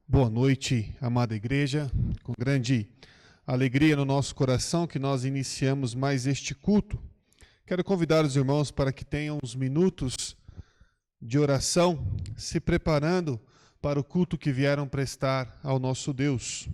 Boa noite, amada igreja. Com grande alegria no nosso coração que nós iniciamos mais este culto. Quero convidar os irmãos para que tenham uns minutos de oração, se preparando para o culto que vieram prestar ao nosso Deus.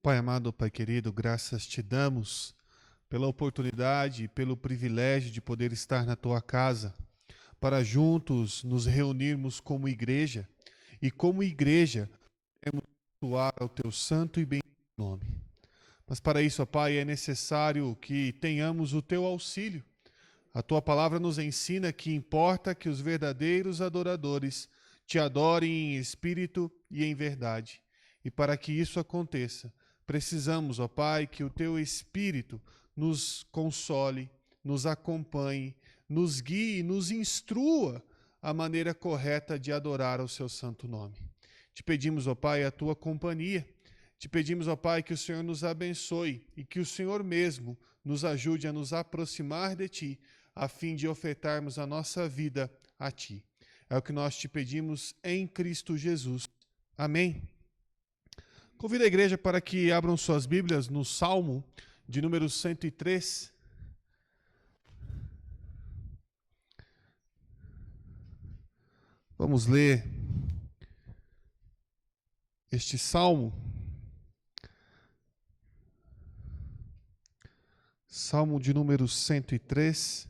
Pai amado, Pai querido, graças te damos pela oportunidade e pelo privilégio de poder estar na tua casa, para juntos nos reunirmos como igreja e como igreja queremos atuar ao teu santo e bendito nome. Mas para isso, ó Pai, é necessário que tenhamos o teu auxílio. A tua palavra nos ensina que importa que os verdadeiros adoradores te adorem em espírito e em verdade. E para que isso aconteça, precisamos, ó Pai, que o teu Espírito nos console, nos acompanhe, nos guie, nos instrua a maneira correta de adorar ao seu santo nome. Te pedimos, ó Pai, a tua companhia. Te pedimos, ó Pai, que o Senhor nos abençoe e que o Senhor mesmo nos ajude a nos aproximar de Ti, a fim de ofertarmos a nossa vida a Ti. É o que nós te pedimos em Cristo Jesus. Amém. Convido a igreja para que abram suas Bíblias no Salmo de número 103. Vamos ler este Salmo. Salmo de número 103,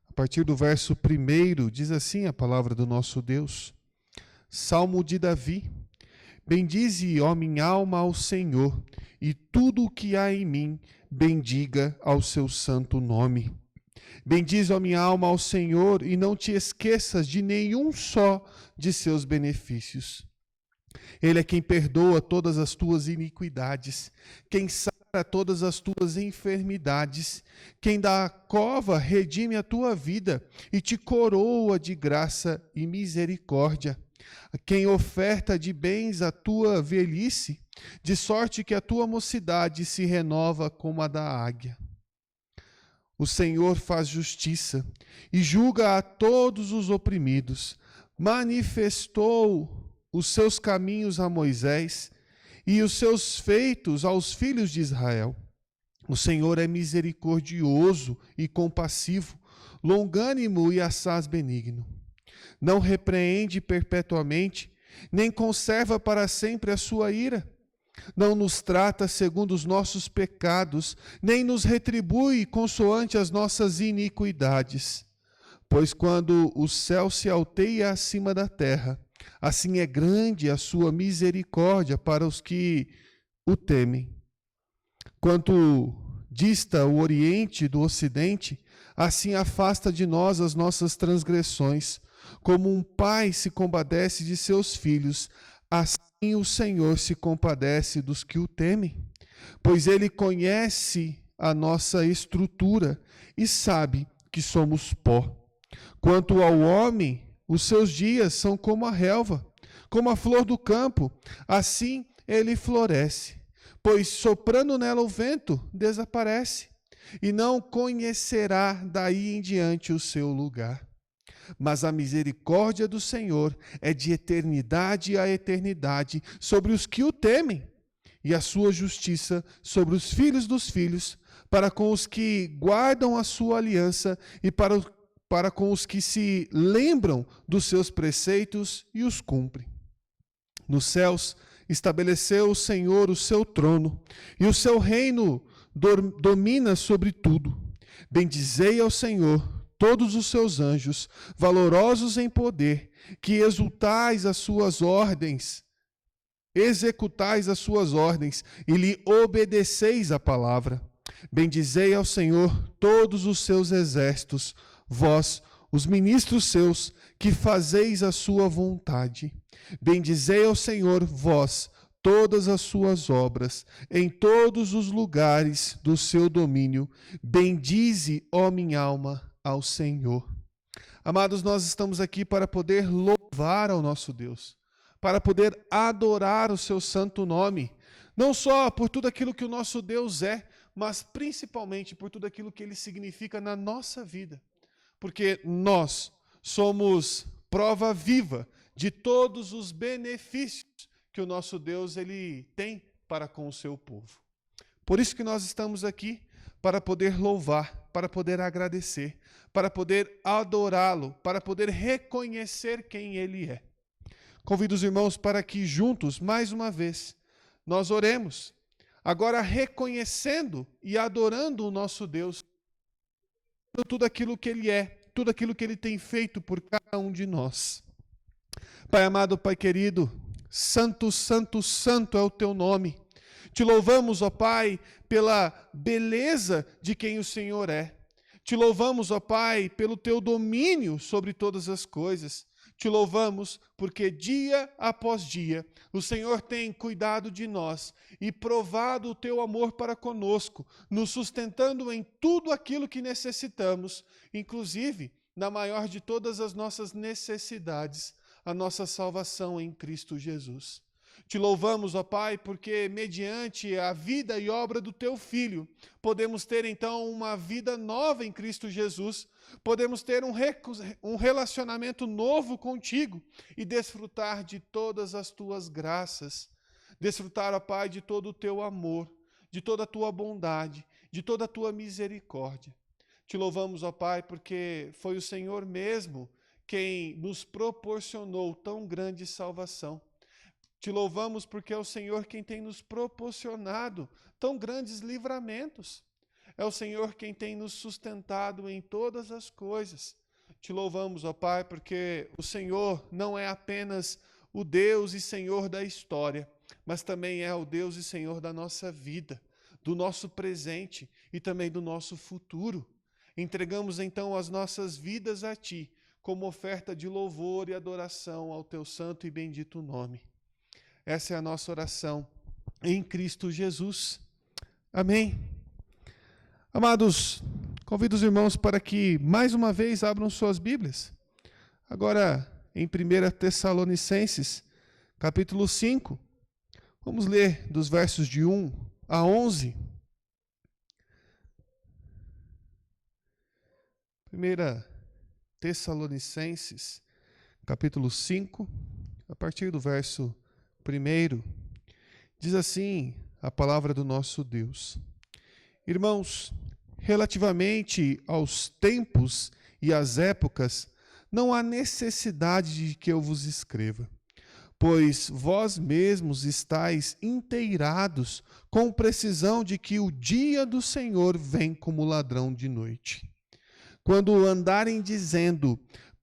a partir do verso 1, diz assim a palavra do nosso Deus. Salmo de Davi. Bendize, ó minha alma, ao Senhor, e tudo o que há em mim, bendiga ao seu santo nome. Bendize, ó minha alma, ao Senhor, e não te esqueças de nenhum só de seus benefícios. Ele é quem perdoa todas as tuas iniquidades, quem sara todas as tuas enfermidades, quem da cova redime a tua vida e te coroa de graça e misericórdia. Quem oferta de bens a tua velhice, de sorte que a tua mocidade se renova como a da águia. O Senhor faz justiça e julga a todos os oprimidos. Manifestou os seus caminhos a Moisés e os seus feitos aos filhos de Israel. O Senhor é misericordioso e compassivo, longânimo e assaz benigno. Não repreende perpetuamente, nem conserva para sempre a sua ira. Não nos trata segundo os nossos pecados, nem nos retribui consoante as nossas iniquidades. Pois quando o céu se alteia acima da terra, assim é grande a sua misericórdia para os que o temem. Quanto dista o Oriente do Ocidente, assim afasta de nós as nossas transgressões. Como um pai se compadece de seus filhos, assim o Senhor se compadece dos que o temem. Pois ele conhece a nossa estrutura e sabe que somos pó. Quanto ao homem, os seus dias são como a relva, como a flor do campo, assim ele floresce. Pois soprando nela o vento, desaparece, e não conhecerá daí em diante o seu lugar. Mas a misericórdia do Senhor é de eternidade a eternidade sobre os que o temem, e a sua justiça sobre os filhos dos filhos, para com os que guardam a sua aliança e para com os que se lembram dos seus preceitos e os cumprem. Nos céus estabeleceu o Senhor o seu trono, e o seu reino domina sobre tudo. Bendizei ao Senhor todos os seus anjos, valorosos em poder, que executais as suas ordens e lhe obedeceis a palavra. Bendizei ao Senhor todos os seus exércitos, vós, os ministros seus, que fazeis a sua vontade. Bendizei ao Senhor, vós, todas as suas obras, em todos os lugares do seu domínio. Bendize, ó minha alma, ao Senhor. Amados, nós estamos aqui para poder louvar ao nosso Deus, para poder adorar o seu santo nome, não só por tudo aquilo que o nosso Deus é, mas principalmente por tudo aquilo que ele significa na nossa vida. Porque nós somos prova viva de todos os benefícios que o nosso Deus ele tem para com o seu povo. Por isso que nós estamos aqui, para poder louvar, para poder agradecer, para poder adorá-lo, para poder reconhecer quem ele é. Convido os irmãos para que juntos, mais uma vez, nós oremos, agora reconhecendo e adorando o nosso Deus, por tudo aquilo que ele é, tudo aquilo que ele tem feito por cada um de nós. Pai amado, Pai querido, santo, santo, santo é o teu nome. Te louvamos, ó Pai, pela beleza de quem o Senhor é. Te louvamos, ó Pai, pelo teu domínio sobre todas as coisas. Te louvamos porque dia após dia o Senhor tem cuidado de nós e provado o teu amor para conosco, nos sustentando em tudo aquilo que necessitamos, inclusive na maior de todas as nossas necessidades, a nossa salvação em Cristo Jesus. Te louvamos, ó Pai, porque mediante a vida e obra do teu Filho, podemos ter então uma vida nova em Cristo Jesus, podemos ter um relacionamento novo contigo e desfrutar de todas as tuas graças, desfrutar, ó Pai, de todo o teu amor, de toda a tua bondade, de toda a tua misericórdia. Te louvamos, ó Pai, porque foi o Senhor mesmo quem nos proporcionou tão grande salvação. Te louvamos porque é o Senhor quem tem nos proporcionado tão grandes livramentos. É o Senhor quem tem nos sustentado em todas as coisas. Te louvamos, ó Pai, porque o Senhor não é apenas o Deus e Senhor da história, mas também é o Deus e Senhor da nossa vida, do nosso presente e também do nosso futuro. Entregamos então as nossas vidas a Ti, como oferta de louvor e adoração ao Teu santo e bendito nome. Essa é a nossa oração em Cristo Jesus. Amém. Amados, convido os irmãos para que mais uma vez abram suas Bíblias. Agora em 1 Tessalonicenses, capítulo 5. Vamos ler dos versos de 1 a 11. 1 Tessalonicenses, capítulo 5, a partir do verso 1, diz assim a palavra do nosso Deus. Irmãos, relativamente aos tempos e às épocas, não há necessidade de que eu vos escreva, pois vós mesmos estáis inteirados com precisão de que o dia do Senhor vem como ladrão de noite. Quando andarem dizendo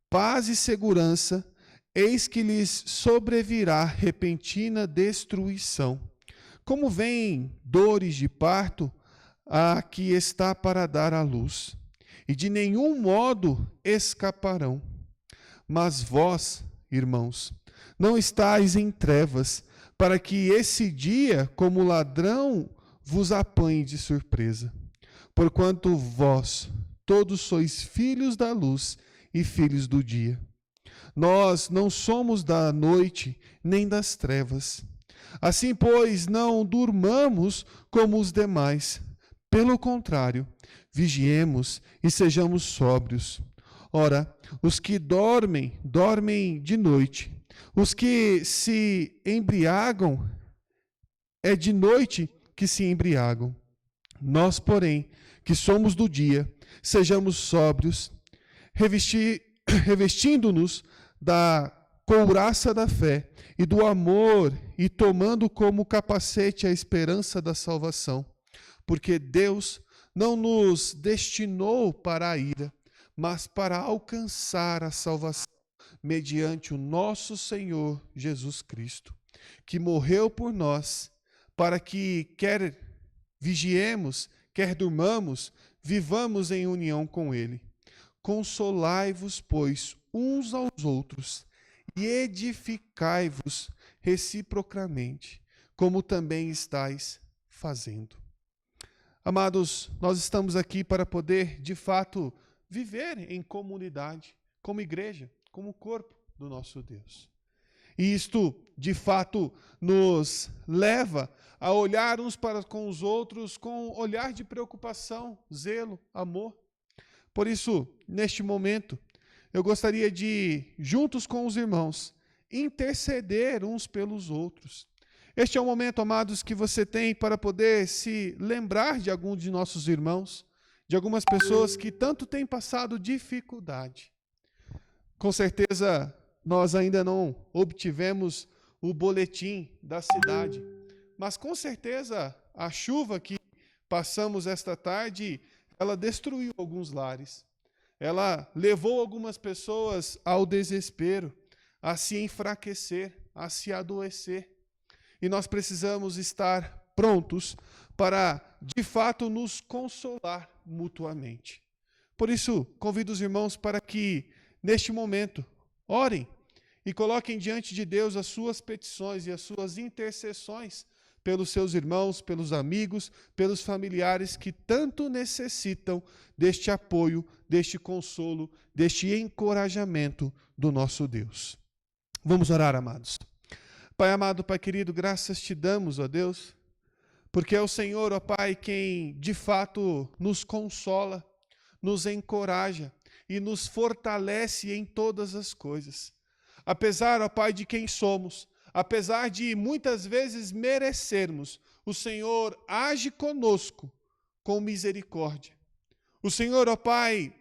paz e segurança, eis que lhes sobrevirá repentina destruição. Como vêm dores de parto a que está para dar à luz, e de nenhum modo escaparão. Mas vós, irmãos, não estáis em trevas, para que esse dia, como ladrão, vos apanhe de surpresa. Porquanto vós todos sois filhos da luz e filhos do dia. Nós não somos da noite nem das trevas. Assim, pois, não durmamos como os demais. Pelo contrário, vigiemos e sejamos sóbrios. Ora, os que dormem, dormem de noite. Os que se embriagam, é de noite que se embriagam. Nós, porém, que somos do dia, sejamos sóbrios, revestindo-nos da couraça da fé e do amor, e tomando como capacete a esperança da salvação. Porque Deus não nos destinou para a ira, mas para alcançar a salvação mediante o nosso Senhor Jesus Cristo, que morreu por nós, para que quer vigiemos, quer durmamos, vivamos em união com Ele. Consolai-vos, pois, uns aos outros, e edificai-vos reciprocamente, como também estáis fazendo. Amados, nós estamos aqui para poder, de fato, viver em comunidade, como igreja, como corpo do nosso Deus. E isto, de fato, nos leva a olhar uns para com os outros com olhar de preocupação, zelo, amor. Por isso, neste momento, eu gostaria de, juntos com os irmãos, interceder uns pelos outros. Este é o momento, amados, que você tem para poder se lembrar de algum de nossos irmãos, de algumas pessoas que tanto têm passado dificuldade. Com certeza, nós ainda não obtivemos o boletim da cidade, mas com certeza a chuva que passamos esta tarde, ela destruiu alguns lares. Ela levou algumas pessoas ao desespero, a se enfraquecer, a se adoecer. E nós precisamos estar prontos para, de fato, nos consolar mutuamente. Por isso, convido os irmãos para que, neste momento, orem e coloquem diante de Deus as suas petições e as suas intercessões pelos seus irmãos, pelos amigos, pelos familiares que tanto necessitam deste apoio, deste consolo, deste encorajamento do nosso Deus. Vamos orar, amados. Pai amado, Pai querido, graças te damos, ó Deus, porque é o Senhor, ó Pai, quem de fato nos consola, nos encoraja e nos fortalece em todas as coisas. Apesar, ó Pai, de quem somos, apesar de muitas vezes merecermos, o Senhor age conosco com misericórdia. O Senhor, ó Pai,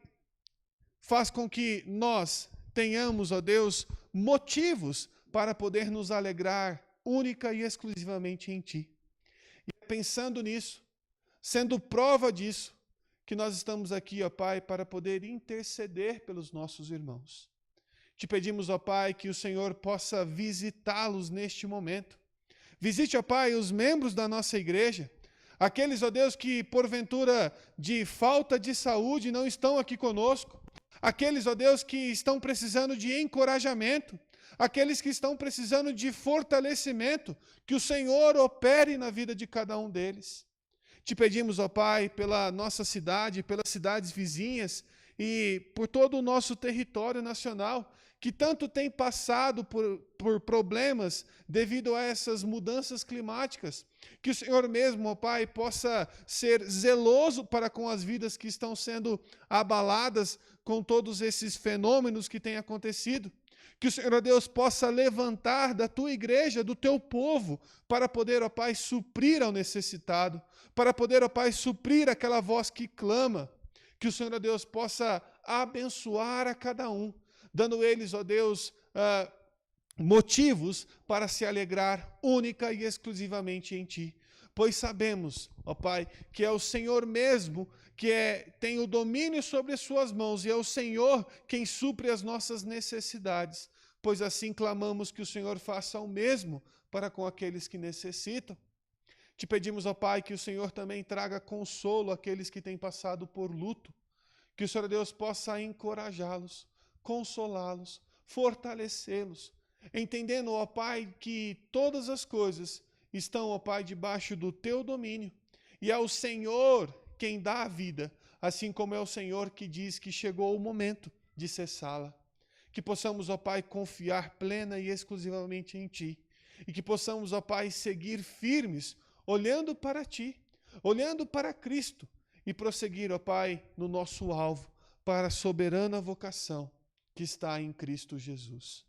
faz com que nós tenhamos, ó Deus, motivos para poder nos alegrar única e exclusivamente em Ti. E é pensando nisso, sendo prova disso, que nós estamos aqui, ó Pai, para poder interceder pelos nossos irmãos. Te pedimos, ó Pai, que o Senhor possa visitá-los neste momento. Visite, ó Pai, os membros da nossa igreja, aqueles, ó Deus, que porventura de falta de saúde não estão aqui conosco, aqueles, ó Deus, que estão precisando de encorajamento, aqueles que estão precisando de fortalecimento, que o Senhor opere na vida de cada um deles. Te pedimos, ó Pai, pela nossa cidade, pelas cidades vizinhas e por todo o nosso território nacional, que tanto tem passado por problemas devido a essas mudanças climáticas, que o Senhor mesmo, ó Pai, possa ser zeloso para com as vidas que estão sendo abaladas com todos esses fenômenos que têm acontecido. Que o Senhor, ó Deus, possa levantar da tua igreja, do teu povo, para poder, ó Pai, suprir ao necessitado, para poder, ó Pai, suprir aquela voz que clama. Que o Senhor, ó Deus, possa abençoar a cada um, dando eles, ó Deus, motivos para se alegrar única e exclusivamente em Ti. Pois sabemos, ó Pai, que é o Senhor mesmo que tem o domínio sobre as suas mãos e é o Senhor quem supre as nossas necessidades. Pois assim clamamos que o Senhor faça o mesmo para com aqueles que necessitam. Te pedimos, ó Pai, que o Senhor também traga consolo àqueles que têm passado por luto. Que o Senhor Deus possa encorajá-los, consolá-los, fortalecê-los, entendendo, ó Pai, que todas as coisas estão, ó Pai, debaixo do Teu domínio. E é o Senhor quem dá a vida, assim como é o Senhor que diz que chegou o momento de cessá-la. Que possamos, ó Pai, confiar plena e exclusivamente em Ti. E que possamos, ó Pai, seguir firmes, olhando para Ti, olhando para Cristo, e prosseguir, ó Pai, no nosso alvo, para a soberana vocação que está em Cristo Jesus.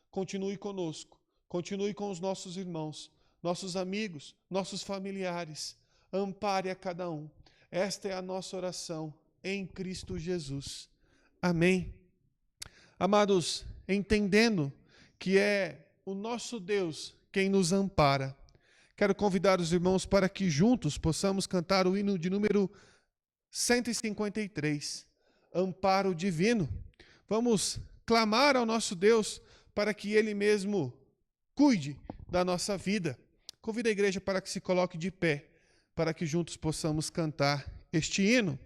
Continue conosco, continue com os nossos irmãos, nossos amigos, nossos familiares. Ampare a cada um. Esta é a nossa oração em Cristo Jesus. Amém. Amados, entendendo que é o nosso Deus quem nos ampara. Quero convidar os irmãos para que juntos possamos cantar o hino de número 153, Amparo Divino. Vamos clamar ao nosso Deus para que Ele mesmo cuide da nossa vida. Convido a igreja para que se coloque de pé, para que juntos possamos cantar este hino.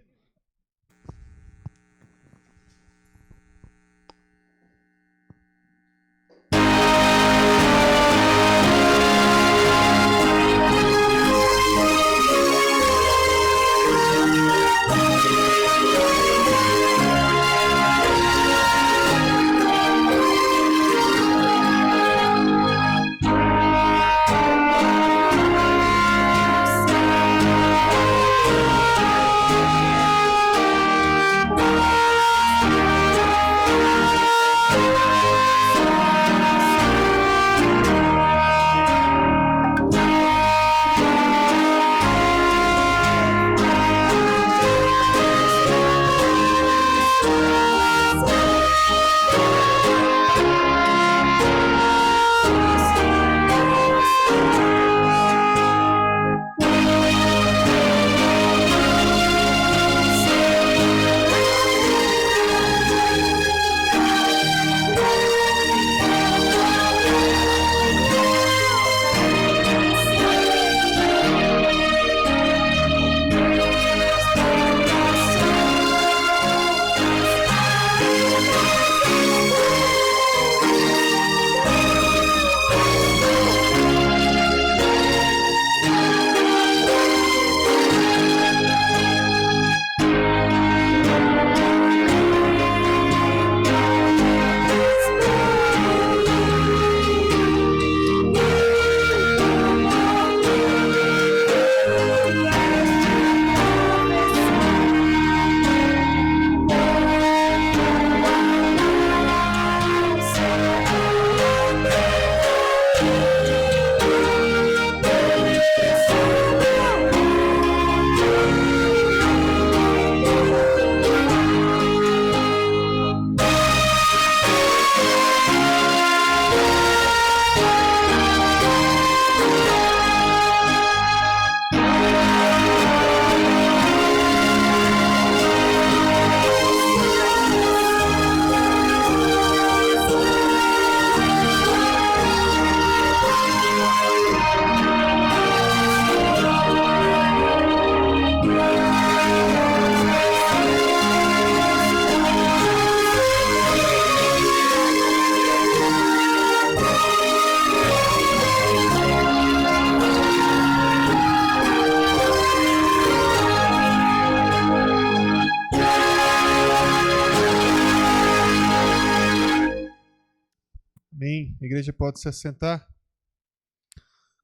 Amém. A igreja pode se assentar.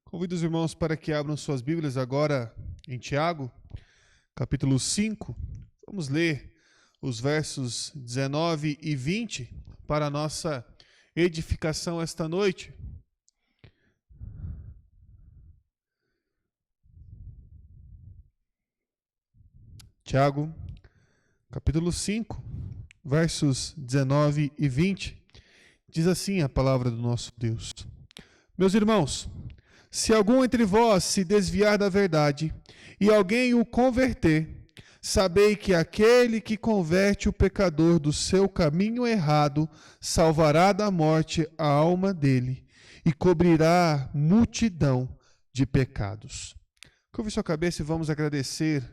Convido os irmãos para que abram suas Bíblias agora em Tiago, capítulo 5. Vamos ler os versos 19 e 20 para a nossa edificação esta noite. Tiago, capítulo 5, versos 19 e 20. Diz assim a palavra do nosso Deus: Meus irmãos, se algum entre vós se desviar da verdade e alguém o converter, sabei que aquele que converte o pecador do seu caminho errado salvará da morte a alma dele e cobrirá multidão de pecados. Curve sua cabeça e vamos agradecer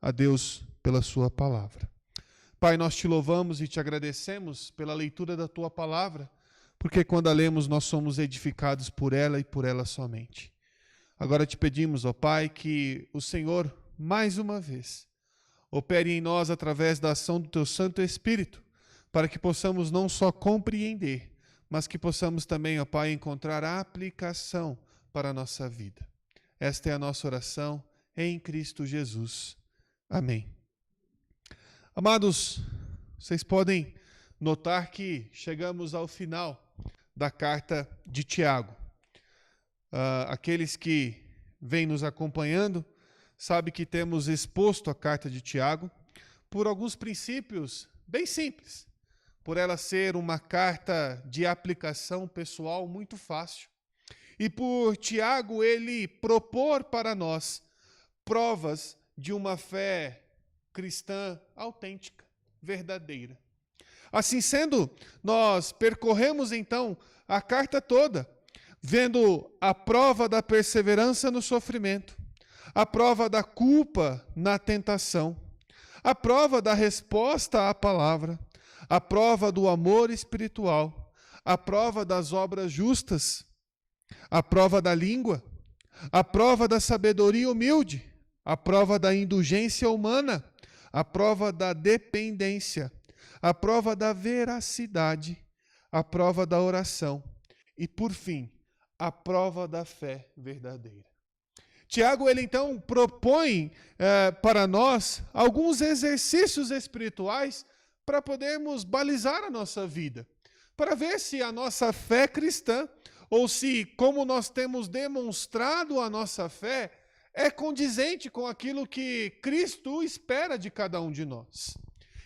a Deus pela sua palavra. Pai, nós te louvamos e te agradecemos pela leitura da tua palavra, porque quando a lemos nós somos edificados por ela e por ela somente. Agora te pedimos, ó Pai, que o Senhor, mais uma vez, opere em nós através da ação do teu Santo Espírito, para que possamos não só compreender, mas que possamos também, ó Pai, encontrar a aplicação para a nossa vida. Esta é a nossa oração em Cristo Jesus. Amém. Amados, vocês podem notar que chegamos ao final da carta de Tiago. Aqueles que vêm nos acompanhando sabem que temos exposto a carta de Tiago por alguns princípios bem simples, por ela ser uma carta de aplicação pessoal muito fácil. E por Tiago ele propor para nós provas de uma fé cristã autêntica, verdadeira. Assim sendo, nós percorremos então a carta toda, vendo a prova da perseverança no sofrimento, a prova da culpa na tentação, a prova da resposta à palavra, a prova do amor espiritual, a prova das obras justas, a prova da língua, a prova da sabedoria humilde, a prova da indulgência humana, a prova da dependência, a prova da veracidade, a prova da oração e, por fim, a prova da fé verdadeira. Tiago, ele então propõe para nós alguns exercícios espirituais para podermos balizar a nossa vida, para ver se a nossa fé cristã, ou se, como nós temos demonstrado a nossa fé, é condizente com aquilo que Cristo espera de cada um de nós.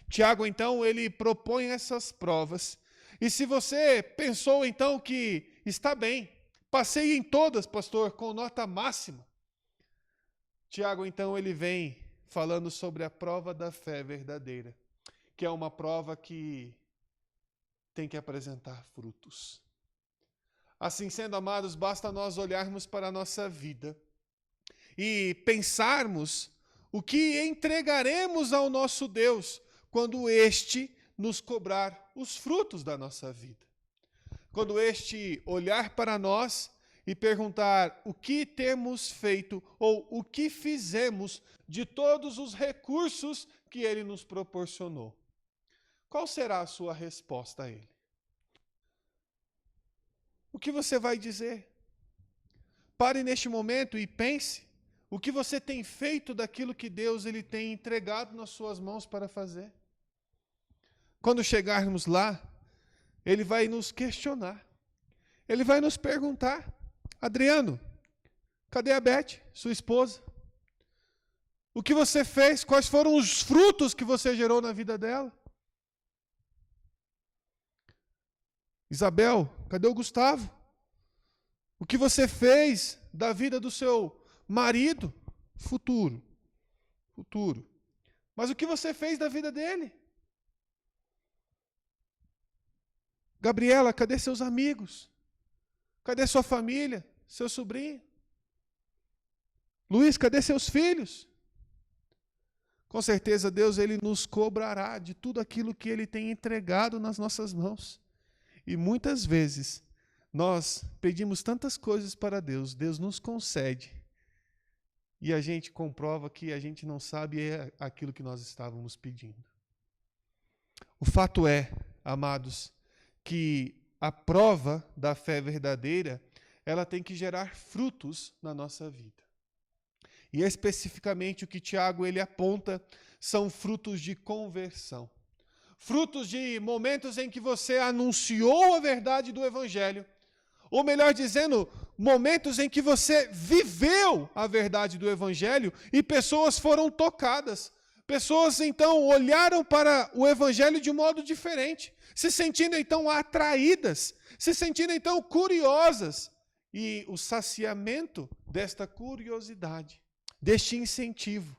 Tiago, então, ele propõe essas provas. E se você pensou, então, que está bem, passei em todas, pastor, com nota máxima. Tiago, então, ele vem falando sobre a prova da fé verdadeira, que é uma prova que tem que apresentar frutos. Assim sendo, amados, basta nós olharmos para a nossa vida e pensarmos o que entregaremos ao nosso Deus quando este nos cobrar os frutos da nossa vida. Quando este olhar para nós e perguntar o que temos feito ou o que fizemos de todos os recursos que ele nos proporcionou. Qual será a sua resposta a ele? O que você vai dizer? Pare neste momento e pense o que você tem feito daquilo que Deus ele tem entregado nas suas mãos para fazer. Quando chegarmos lá, ele vai nos questionar. Ele vai nos perguntar: Adriano, cadê a Beth, sua esposa? O que você fez? Quais foram os frutos que você gerou na vida dela? Isabel, cadê o Gustavo? O que você fez da vida do seu marido? Futuro. Mas o que você fez da vida dele? Gabriela, cadê seus amigos? Cadê sua família? Seu sobrinho? Luiz, cadê seus filhos? Com certeza Deus ele nos cobrará de tudo aquilo que ele tem entregado nas nossas mãos. E muitas vezes nós pedimos tantas coisas para Deus, Deus nos concede. E a gente comprova que a gente não sabe aquilo que nós estávamos pedindo. O fato é, amados, que a prova da fé verdadeira, ela tem que gerar frutos na nossa vida. E especificamente o que Tiago ele aponta são frutos de conversão. Frutos de momentos em que você anunciou a verdade do Evangelho, ou melhor dizendo, momentos em que você viveu a verdade do Evangelho e pessoas foram tocadas. Pessoas então olharam para o Evangelho de um modo diferente, se sentindo então atraídas, se sentindo então curiosas. E o saciamento desta curiosidade, deste incentivo,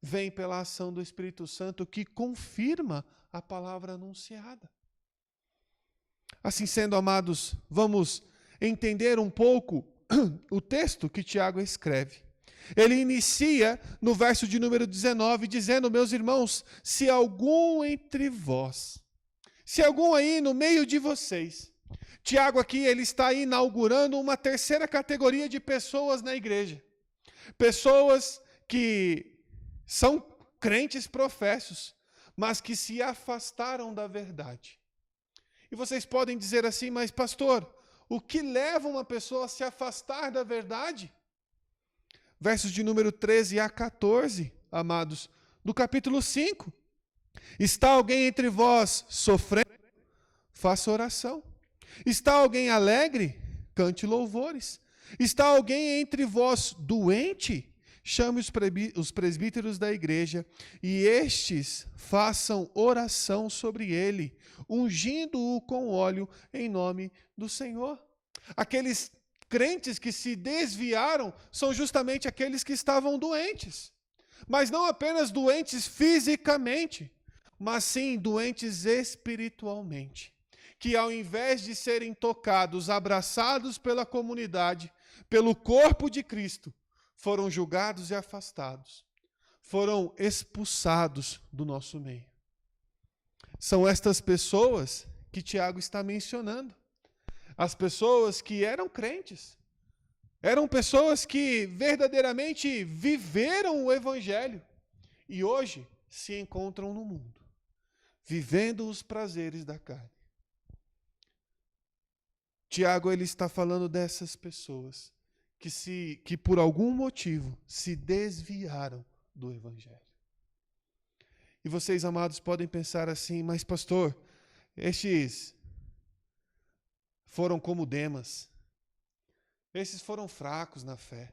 vem pela ação do Espírito Santo que confirma a palavra anunciada. Assim sendo, amados, vamos entender um pouco o texto que Tiago escreve. Ele inicia no verso de número 19, dizendo: meus irmãos, se algum entre vós, se algum aí no meio de vocês, Tiago aqui ele está inaugurando uma terceira categoria de pessoas na igreja. Pessoas que são crentes professos, mas que se afastaram da verdade. E vocês podem dizer assim: mas pastor, o que leva uma pessoa a se afastar da verdade? Versos de número 13 a 14, amados, do capítulo 5. Está alguém entre vós sofrendo? Faça oração. Está alguém alegre? Cante louvores. Está alguém entre vós doente? chame os presbíteros da igreja e estes façam oração sobre ele, ungindo-o com óleo em nome do Senhor. Aqueles crentes que se desviaram são justamente aqueles que estavam doentes, mas não apenas doentes fisicamente, mas sim doentes espiritualmente, que ao invés de serem tocados, abraçados pela comunidade, pelo corpo de Cristo, foram julgados e afastados, foram expulsados do nosso meio. São estas pessoas que Tiago está mencionando. As pessoas que eram crentes, eram pessoas que verdadeiramente viveram o Evangelho e hoje se encontram no mundo, vivendo os prazeres da carne. Tiago, ele está falando dessas pessoas que por algum motivo se desviaram do Evangelho. E vocês, amados, podem pensar assim, mas pastor, estes foram como Demas. Esses foram fracos na fé.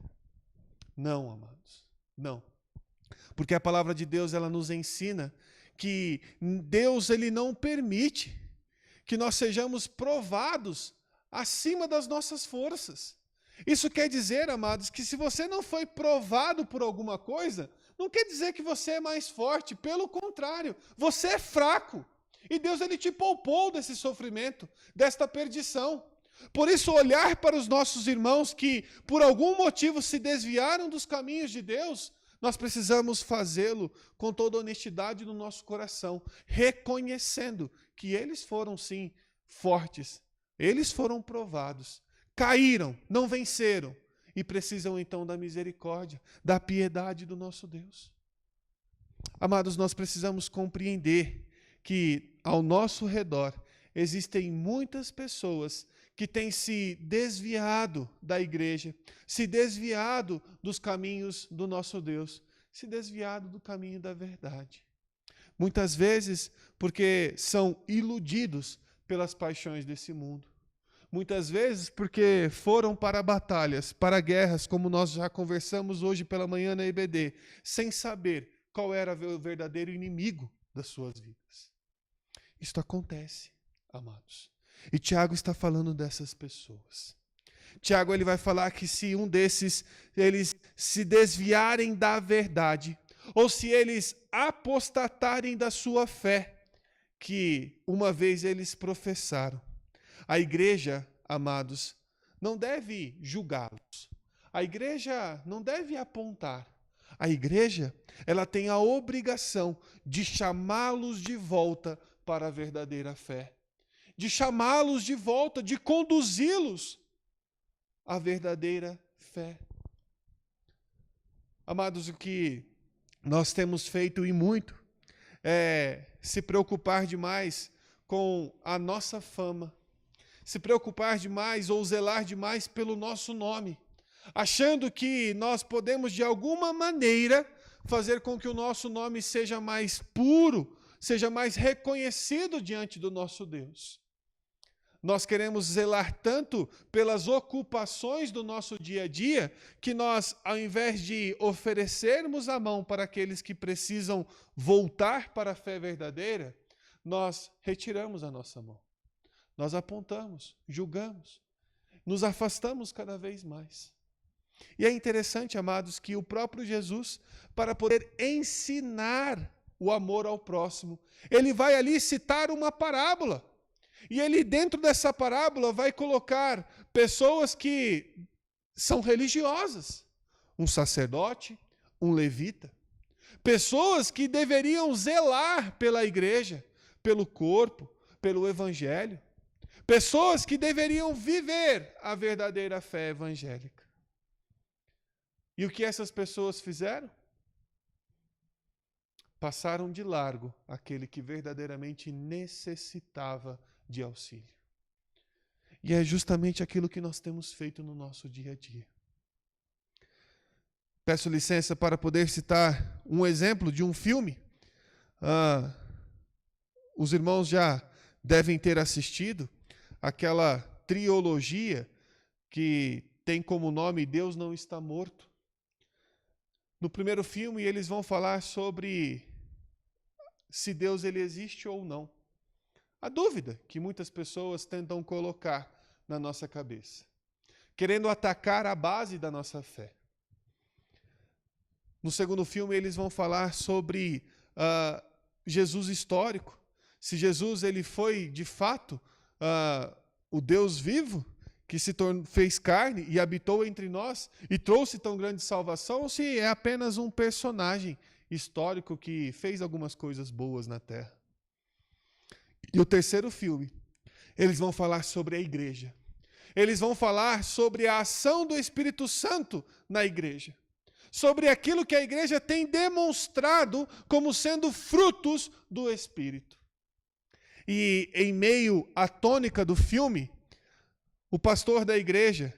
Não, amados, não. Porque a palavra de Deus, ela nos ensina que Deus, ele não permite que nós sejamos provados acima das nossas forças. Isso quer dizer, amados, que se você não foi provado por alguma coisa, não quer dizer que você é mais forte. Pelo contrário, você é fraco. E Deus, ele te poupou desse sofrimento, desta perdição. Por isso, olhar para os nossos irmãos que, por algum motivo, se desviaram dos caminhos de Deus, nós precisamos fazê-lo com toda a honestidade no nosso coração, reconhecendo que eles foram, sim, fortes. Eles foram provados, caíram, não venceram, e precisam, então, da misericórdia, da piedade do nosso Deus. Amados, nós precisamos compreender que, ao nosso redor, existem muitas pessoas que têm se desviado da igreja, se desviado dos caminhos do nosso Deus, se desviado do caminho da verdade. Muitas vezes porque são iludidos pelas paixões desse mundo. Muitas vezes porque foram para batalhas, para guerras, como nós já conversamos hoje pela manhã na EBD, sem saber qual era o verdadeiro inimigo das suas vidas. Isto acontece, amados. E Tiago está falando dessas pessoas. Tiago, ele vai falar que se um desses, eles se desviarem da verdade, ou se eles apostatarem da sua fé, que uma vez eles professaram, a igreja, amados, não deve julgá-los. A igreja não deve apontar. A igreja, ela tem a obrigação de chamá-los de volta para a verdadeira fé, de chamá-los de volta, de conduzi-los à verdadeira fé. Amados, o que nós temos feito e muito é se preocupar demais com a nossa fama, se preocupar demais ou zelar demais pelo nosso nome, achando que nós podemos de alguma maneira fazer com que o nosso nome seja mais puro, seja mais reconhecido diante do nosso Deus. Nós queremos zelar tanto pelas ocupações do nosso dia a dia, que nós, ao invés de oferecermos a mão para aqueles que precisam voltar para a fé verdadeira, nós retiramos a nossa mão. Nós apontamos, julgamos, nos afastamos cada vez mais. E é interessante, amados, que o próprio Jesus, para poder ensinar o amor ao próximo, ele vai ali citar uma parábola. E ele, dentro dessa parábola, vai colocar pessoas que são religiosas, um sacerdote, um levita, pessoas que deveriam zelar pela igreja, pelo corpo, pelo evangelho, pessoas que deveriam viver a verdadeira fé evangélica. E o que essas pessoas fizeram? Passaram de largo aquele que verdadeiramente necessitava de auxílio. E é justamente aquilo que nós temos feito no nosso dia a dia. Peço licença para poder citar um exemplo de um filme. Os irmãos já devem ter assistido aquela trilogia que tem como nome Deus Não Está Morto. No primeiro filme, eles vão falar sobre se Deus ele existe ou não. A dúvida que muitas pessoas tentam colocar na nossa cabeça, querendo atacar a base da nossa fé. No segundo filme, eles vão falar sobre Jesus histórico. Se Jesus ele foi, de fato, o Deus vivo, que fez carne e habitou entre nós e trouxe tão grande salvação, ou se é apenas um personagem histórico que fez algumas coisas boas na Terra. E o terceiro filme, eles vão falar sobre a igreja. Eles vão falar sobre a ação do Espírito Santo na igreja. Sobre aquilo que a igreja tem demonstrado como sendo frutos do Espírito. E em meio à tônica do filme, o pastor da igreja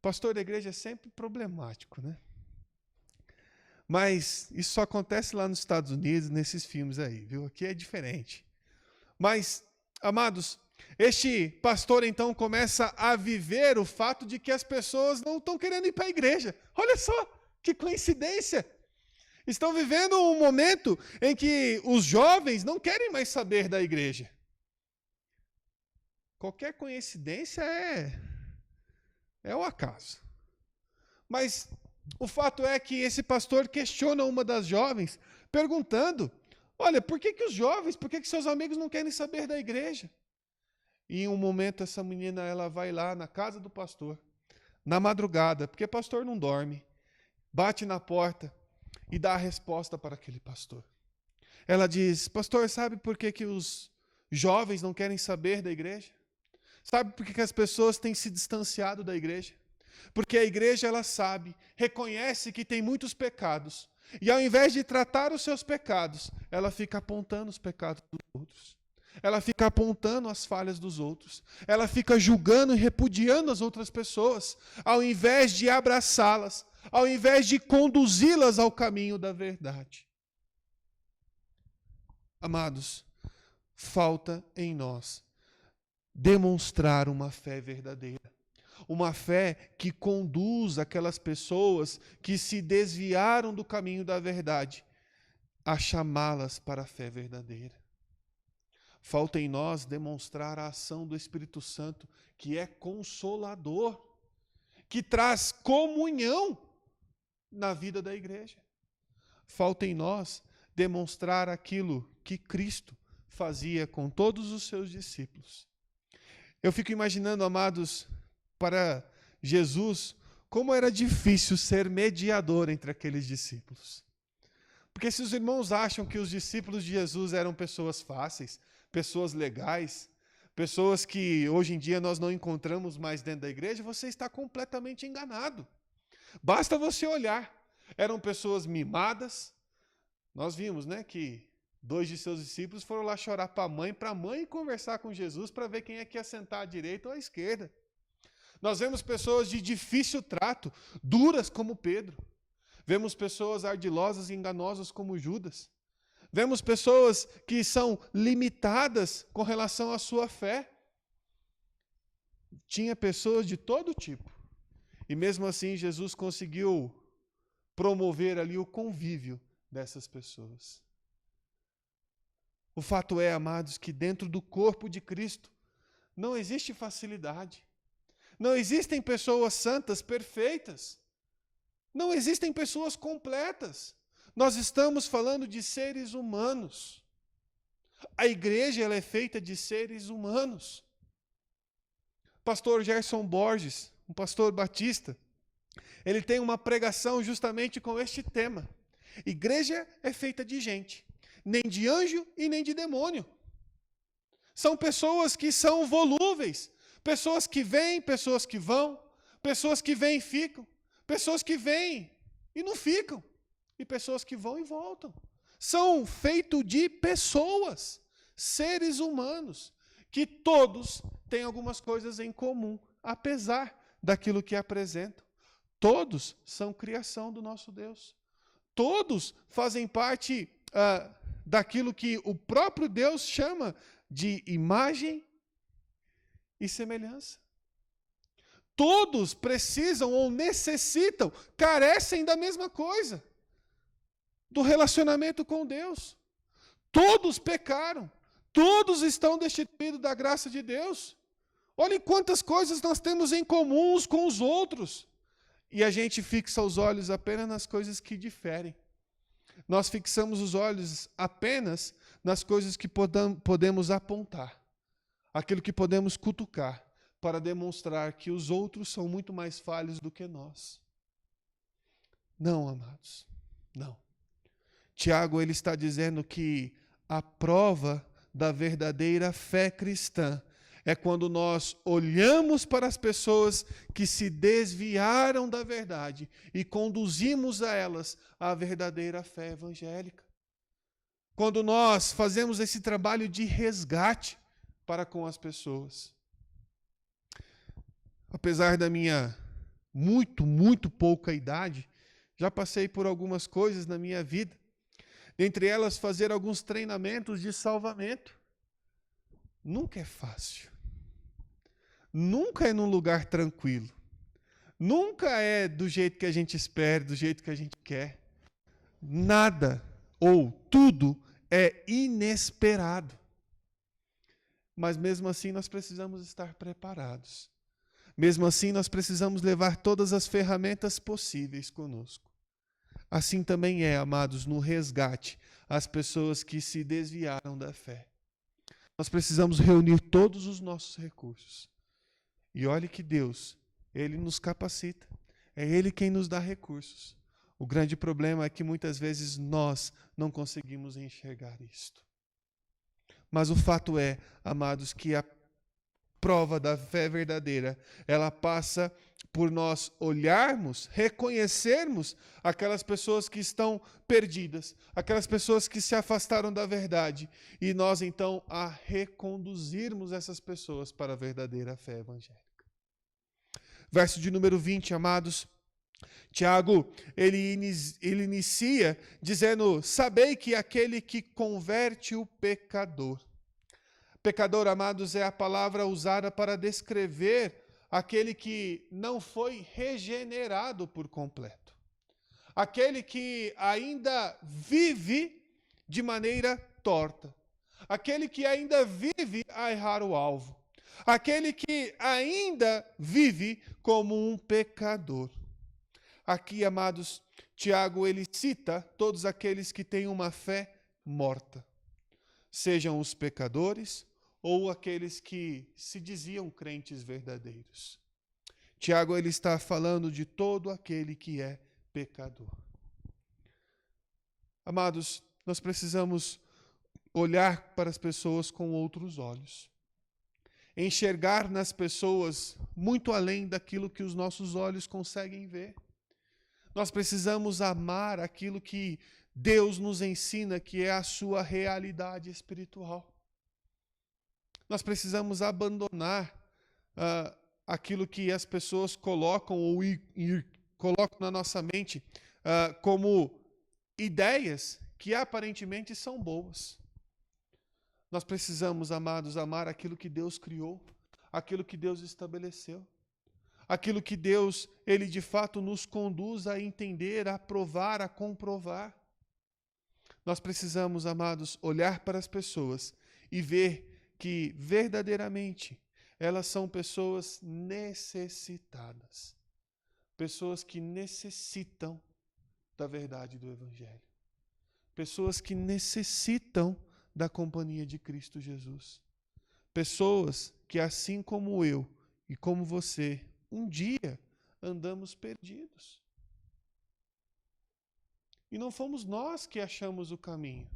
é sempre problemático, né? Mas isso só acontece lá nos Estados Unidos, nesses filmes aí, viu? Aqui é diferente. Mas, amados, este pastor então começa a viver o fato de que as pessoas não estão querendo ir para a igreja. Olha só, que coincidência! Estão vivendo um momento em que os jovens não querem mais saber da igreja. Qualquer coincidência é o acaso. Mas o fato é que esse pastor questiona uma das jovens, perguntando, olha, por que os jovens, por que seus amigos não querem saber da igreja? E em um momento essa menina ela vai lá na casa do pastor, na madrugada, porque pastor não dorme, bate na porta e dá a resposta para aquele pastor. Ela diz, pastor, sabe por que os jovens não querem saber da igreja? Sabe por que as pessoas têm se distanciado da igreja? Porque a igreja, ela sabe, reconhece que tem muitos pecados. E ao invés de tratar os seus pecados, ela fica apontando os pecados dos outros. Ela fica apontando as falhas dos outros. Ela fica julgando e repudiando as outras pessoas, ao invés de abraçá-las, ao invés de conduzi-las ao caminho da verdade. Amados, falta em nós demonstrar uma fé verdadeira. Uma fé que conduz aquelas pessoas que se desviaram do caminho da verdade a chamá-las para a fé verdadeira. Falta em nós demonstrar a ação do Espírito Santo, que é consolador, que traz comunhão na vida da igreja. Falta em nós demonstrar aquilo que Cristo fazia com todos os seus discípulos. Eu fico imaginando, amados, para Jesus, como era difícil ser mediador entre aqueles discípulos. Porque se os irmãos acham que os discípulos de Jesus eram pessoas fáceis, pessoas legais, pessoas que hoje em dia nós não encontramos mais dentro da igreja, você está completamente enganado. Basta você olhar. Eram pessoas mimadas. Nós vimos, né, que 2 de seus discípulos foram lá chorar para a mãe conversar com Jesus para ver quem é que ia sentar à direita ou à esquerda. Nós vemos pessoas de difícil trato, duras como Pedro. Vemos pessoas ardilosas e enganosas como Judas. Vemos pessoas que são limitadas com relação à sua fé. Tinha pessoas de todo tipo. E mesmo assim Jesus conseguiu promover ali o convívio dessas pessoas. O fato é, amados, que dentro do corpo de Cristo não existe facilidade. Não existem pessoas santas, perfeitas. Não existem pessoas completas. Nós estamos falando de seres humanos. A igreja ela é feita de seres humanos. Pastor Gerson Borges, um pastor batista, ele tem uma pregação justamente com este tema. Igreja é feita de gente, nem de anjo e nem de demônio. São pessoas que são volúveis, pessoas que vêm, pessoas que vão, pessoas que vêm e ficam, pessoas que vêm e não ficam, e pessoas que vão e voltam. São feitos de pessoas, seres humanos, que todos têm algumas coisas em comum, apesar daquilo que apresentam. Todos são criação do nosso Deus. Todos fazem parte daquilo que o próprio Deus chama de imagem e semelhança. Todos precisam ou necessitam, carecem da mesma coisa, do relacionamento com Deus. Todos pecaram, todos estão destituídos da graça de Deus. Olhem quantas coisas nós temos em comum uns com os outros. E a gente fixa os olhos apenas nas coisas que diferem. Nós fixamos os olhos apenas nas coisas que podemos apontar, aquilo que podemos cutucar, para demonstrar que os outros são muito mais falhos do que nós. Não, amados, não. Tiago, ele está dizendo que a prova da verdadeira fé cristã é quando nós olhamos para as pessoas que se desviaram da verdade e conduzimos a elas a verdadeira fé evangélica. Quando nós fazemos esse trabalho de resgate para com as pessoas. Apesar da minha muito pouca idade, já passei por algumas coisas na minha vida. Dentre elas, fazer alguns treinamentos de salvamento. Nunca é fácil. Nunca é num lugar tranquilo. Nunca é do jeito que a gente espera, do jeito que a gente quer. Nada ou tudo é inesperado. Mas mesmo assim nós precisamos estar preparados. Mesmo assim nós precisamos levar todas as ferramentas possíveis conosco. Assim também é, amados, no resgate, as pessoas que se desviaram da fé. Nós precisamos reunir todos os nossos recursos. E olhe que Deus, Ele nos capacita. É Ele quem nos dá recursos. O grande problema é que muitas vezes nós não conseguimos enxergar isto. Mas o fato é, amados, que a prova da fé verdadeira, ela passa por nós olharmos, reconhecermos aquelas pessoas que estão perdidas, aquelas pessoas que se afastaram da verdade, e nós então a reconduzirmos essas pessoas para a verdadeira fé evangélica. Verso de número 20, amados, Tiago, ele inicia dizendo: sabei que aquele que converte o pecador. Pecador, amados, é a palavra usada para descrever aquele que não foi regenerado por completo. Aquele que ainda vive de maneira torta. Aquele que ainda vive a errar o alvo. Aquele que ainda vive como um pecador. Aqui, amados, Tiago, ele cita todos aqueles que têm uma fé morta. Sejam os pecadores ou aqueles que se diziam crentes verdadeiros. Tiago, ele está falando de todo aquele que é pecador. Amados, nós precisamos olhar para as pessoas com outros olhos. Enxergar nas pessoas muito além daquilo que os nossos olhos conseguem ver. Nós precisamos amar aquilo que Deus nos ensina, que é a sua realidade espiritual. Nós precisamos abandonar aquilo que as pessoas colocam ou colocam na nossa mente como ideias que aparentemente são boas. Nós precisamos, amados, amar aquilo que Deus criou, aquilo que Deus estabeleceu, aquilo que Deus, Ele de fato nos conduz a entender, a provar, a comprovar. Nós precisamos, amados, olhar para as pessoas e ver que verdadeiramente elas são pessoas necessitadas, pessoas que necessitam da verdade do Evangelho, pessoas que necessitam da companhia de Cristo Jesus. Pessoas que, assim como eu e como você, um dia andamos perdidos. E não fomos nós que achamos o caminho.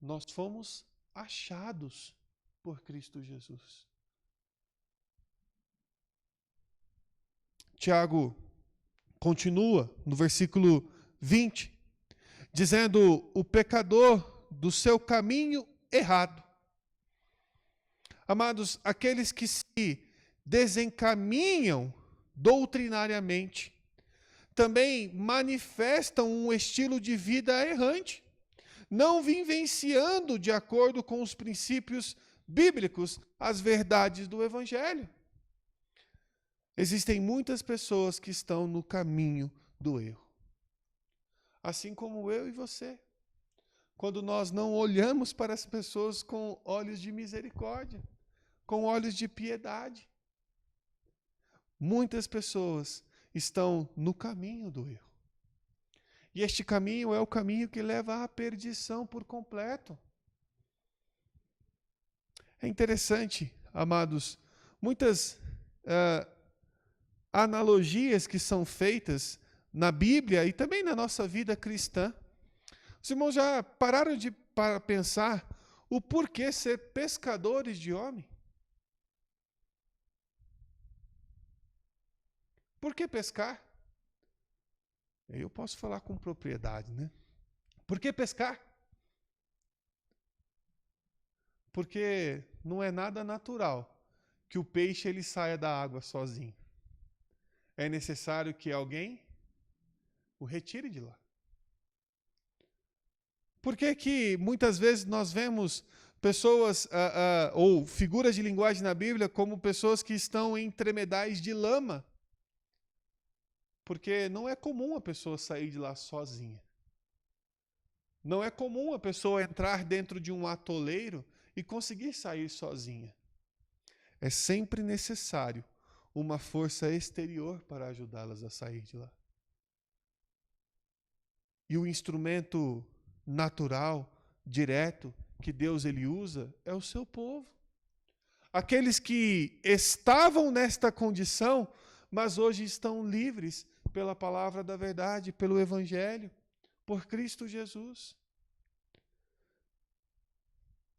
Nós fomos achados por Cristo Jesus. Tiago continua no versículo 20, dizendo: o pecador do seu caminho errado. Amados, aqueles que se desencaminham doutrinariamente também manifestam um estilo de vida errante, não vivenciando de acordo com os princípios bíblicos as verdades do Evangelho. Existem muitas pessoas que estão no caminho do erro. Assim como eu e você. Quando nós não olhamos para as pessoas com olhos de misericórdia, com olhos de piedade. Muitas pessoas estão no caminho do erro. E este caminho é o caminho que leva à perdição por completo. É interessante, amados, muitas analogias que são feitas na Bíblia e também na nossa vida cristã. Os irmãos já pararam para pensar o porquê ser pescadores de homem? Por que pescar? Eu posso falar com propriedade, né? Por que pescar? Porque não é nada natural que o peixe ele saia da água sozinho. É necessário que alguém o retire de lá. Por que que muitas vezes nós vemos pessoas ou figuras de linguagem na Bíblia como pessoas que estão em tremedais de lama? Porque não é comum a pessoa sair de lá sozinha. Não é comum a pessoa entrar dentro de um atoleiro e conseguir sair sozinha. É sempre necessário uma força exterior para ajudá-las a sair de lá. E o instrumento natural, direto, que Deus ele usa é o seu povo. Aqueles que estavam nesta condição, mas hoje estão livres pela palavra da verdade, pelo Evangelho, por Cristo Jesus.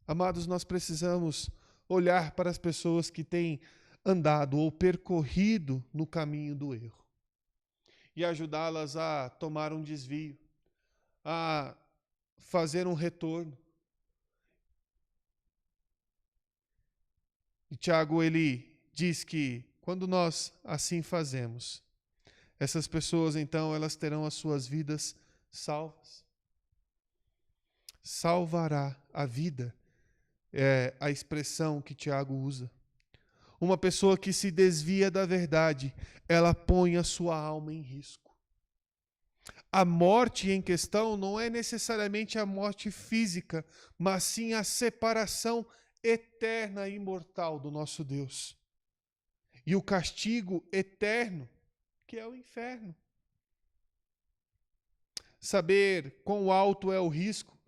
Amados, nós precisamos olhar para as pessoas que têm andado ou percorrido no caminho do erro e ajudá-las a tomar um desvio, a fazer um retorno. E Tiago, ele diz que quando nós assim fazemos, essas pessoas, então, elas terão as suas vidas salvas. Salvará a vida é a expressão que Tiago usa. Uma pessoa que se desvia da verdade, ela põe a sua alma em risco. A morte em questão não é necessariamente a morte física, mas sim a separação eterna e imortal do nosso Deus. E o castigo eterno, que é o inferno. Saber quão alto é o risco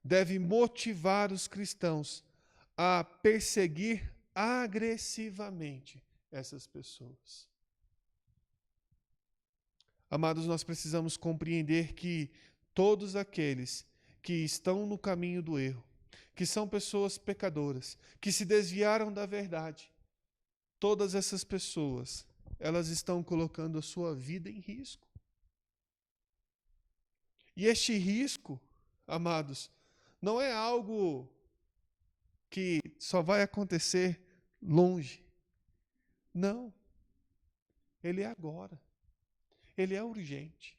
deve motivar os cristãos a perseguir agressivamente essas pessoas. Amados, nós precisamos compreender que todos aqueles que estão no caminho do erro, que são pessoas pecadoras, que se desviaram da verdade, todas essas pessoas, elas estão colocando a sua vida em risco. E este risco, amados, não é algo que só vai acontecer longe. Não. Ele é agora. Ele é urgente.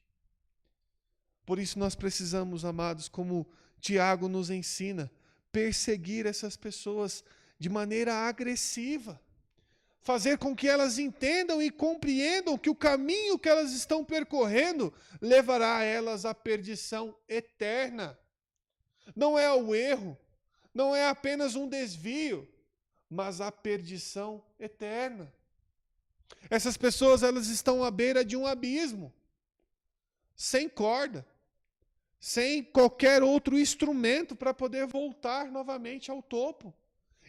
Por isso nós precisamos, amados, como Tiago nos ensina, perseguir essas pessoas de maneira agressiva. Fazer com que elas entendam e compreendam que o caminho que elas estão percorrendo levará elas à perdição eterna. Não é o erro, não é apenas um desvio, mas a perdição eterna. Essas pessoas, elas estão à beira de um abismo, sem corda, sem qualquer outro instrumento para poder voltar novamente ao topo.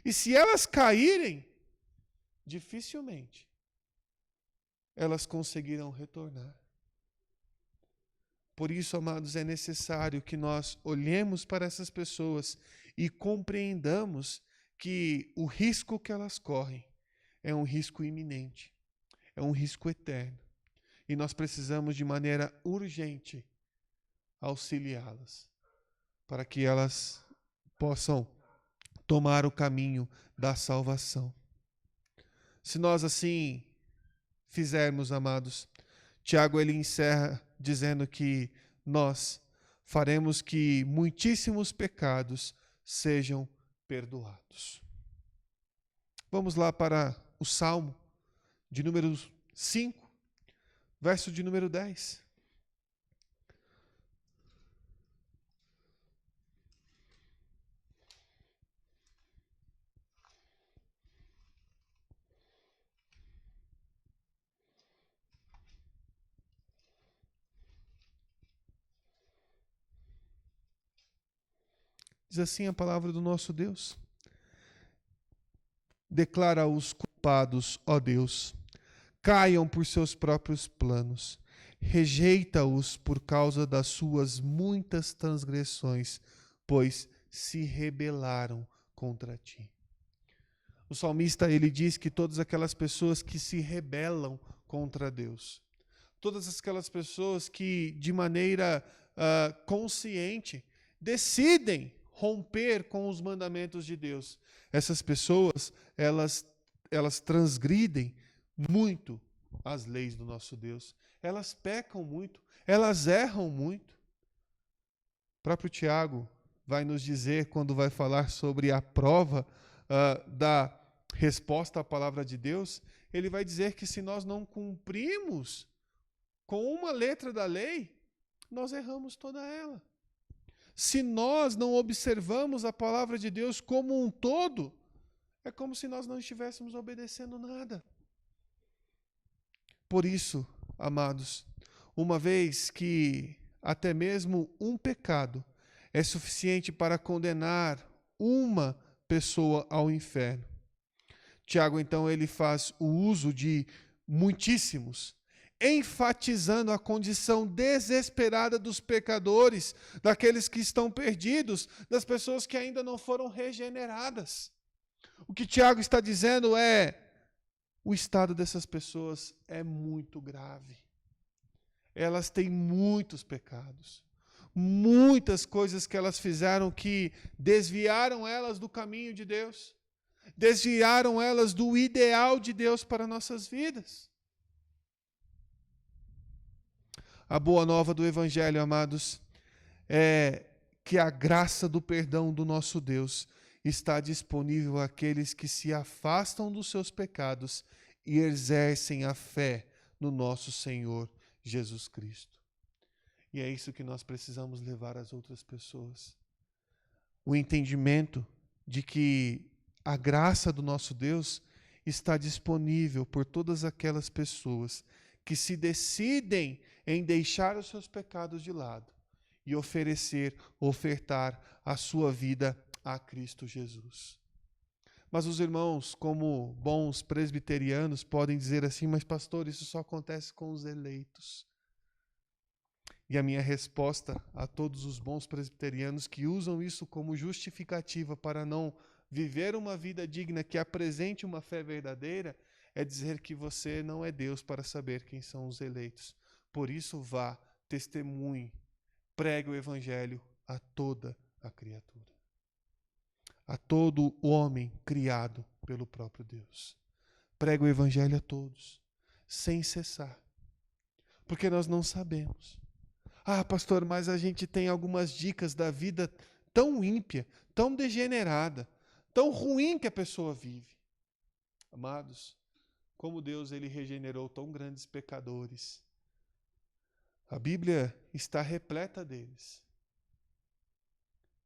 E se elas caírem, dificilmente elas conseguirão retornar. Por isso, amados, é necessário que nós olhemos para essas pessoas e compreendamos que o risco que elas correm é um risco iminente, é um risco eterno. E nós precisamos, de maneira urgente, auxiliá-las, para que elas possam tomar o caminho da salvação. Se nós assim fizermos, amados, Tiago ele encerra dizendo que nós faremos que muitíssimos pecados sejam perdoados. Vamos lá para o Salmo de número 5, verso de número 10. Diz assim a palavra do nosso Deus. Declara os culpados, ó Deus, caiam por seus próprios planos. Rejeita-os por causa das suas muitas transgressões, pois se rebelaram contra ti. O salmista, ele diz que todas aquelas pessoas que se rebelam contra Deus, todas aquelas pessoas que de maneira consciente decidem romper com os mandamentos de Deus, essas pessoas, elas transgridem muito as leis do nosso Deus. Elas pecam muito, elas erram muito. O próprio Tiago vai nos dizer, quando vai falar sobre a prova da resposta à palavra de Deus, ele vai dizer que se nós não cumprimos com uma letra da lei, nós erramos toda ela. Se nós não observamos a palavra de Deus como um todo, é como se nós não estivéssemos obedecendo nada. Por isso, amados, uma vez que até mesmo um pecado é suficiente para condenar uma pessoa ao inferno, Tiago, então, ele faz o uso de muitíssimos, enfatizando a condição desesperada dos pecadores, daqueles que estão perdidos, das pessoas que ainda não foram regeneradas. O que Tiago está dizendo é: o estado dessas pessoas é muito grave. Elas têm muitos pecados, muitas coisas que elas fizeram que desviaram elas do caminho de Deus, desviaram elas do ideal de Deus para nossas vidas. A boa nova do Evangelho, amados, é que a graça do perdão do nosso Deus está disponível àqueles que se afastam dos seus pecados e exercem a fé no nosso Senhor Jesus Cristo. E é isso que nós precisamos levar às outras pessoas. O entendimento de que a graça do nosso Deus está disponível por todas aquelas pessoas que se decidem em deixar os seus pecados de lado e ofertar a sua vida a Cristo Jesus. Mas os irmãos, como bons presbiterianos, podem dizer assim: mas pastor, isso só acontece com os eleitos. E a minha resposta a todos os bons presbiterianos que usam isso como justificativa para não viver uma vida digna que apresente uma fé verdadeira é dizer que você não é Deus para saber quem são os eleitos. Por isso, vá, testemunhe, pregue o evangelho a toda a criatura, a todo homem criado pelo próprio Deus. Pregue o evangelho a todos, sem cessar, porque nós não sabemos. Ah, pastor, mas a gente tem algumas dicas da vida tão ímpia, tão degenerada, tão ruim que a pessoa vive. Amados, como Deus ele regenerou tão grandes pecadores. A Bíblia está repleta deles.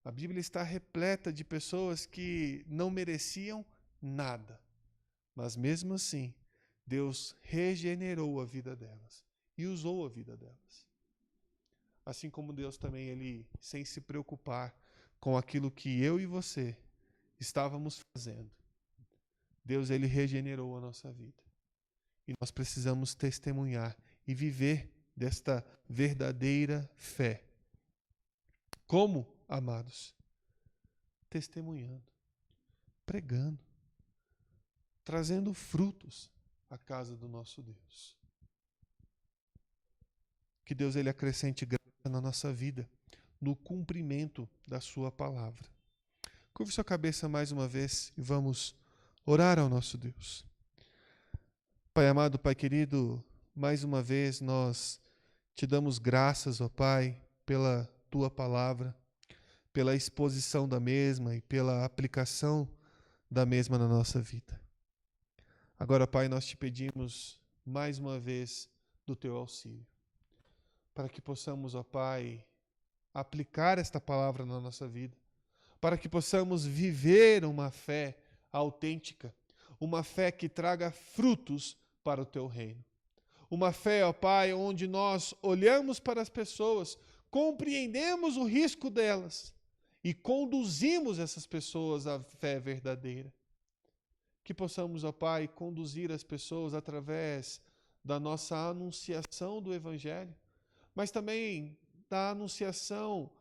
A Bíblia está repleta de pessoas que não mereciam nada. Mas mesmo assim, Deus regenerou a vida delas e usou a vida delas. Assim como Deus também, ele, sem se preocupar com aquilo que eu e você estávamos fazendo, Deus, ele regenerou a nossa vida. E nós precisamos testemunhar e viver desta verdadeira fé. Como, amados? Testemunhando, pregando, trazendo frutos à casa do nosso Deus. Que Deus ele acrescente graça na nossa vida, no cumprimento da sua palavra. Curve sua cabeça mais uma vez e vamos orar ao nosso Deus. Pai amado, Pai querido, mais uma vez nós te damos graças, ó Pai, pela tua palavra, pela exposição da mesma e pela aplicação da mesma na nossa vida. Agora, Pai, nós te pedimos mais uma vez, do teu auxílio. Para que possamos, ó Pai, aplicar esta palavra na nossa vida. Para que possamos viver uma fé autêntica. Uma fé que traga frutos para o teu reino. Uma fé, ó Pai, onde nós olhamos para as pessoas, compreendemos o risco delas e conduzimos essas pessoas à fé verdadeira. Que possamos, ó Pai, conduzir as pessoas através da nossa anunciação do Evangelho, mas também da anunciação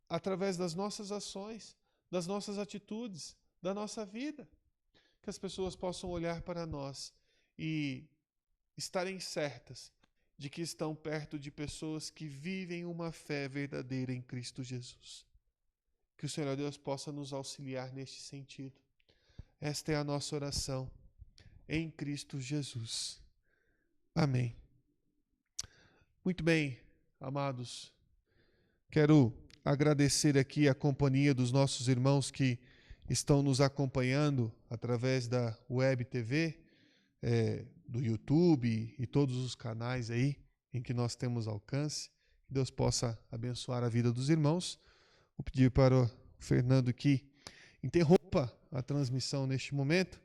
através das nossas ações, das nossas atitudes, da nossa vida. Que as pessoas possam olhar para nós e estarem certas de que estão perto de pessoas que vivem uma fé verdadeira em Cristo Jesus. Que o Senhor Deus possa nos auxiliar neste sentido. Esta é a nossa oração em Cristo Jesus. Amém. Muito bem, amados. Quero agradecer aqui a companhia dos nossos irmãos que estão nos acompanhando através da Web TV, do YouTube e todos os canais aí em que nós temos alcance. Que Deus possa abençoar a vida dos irmãos. Vou pedir para o Fernando que interrompa a transmissão neste momento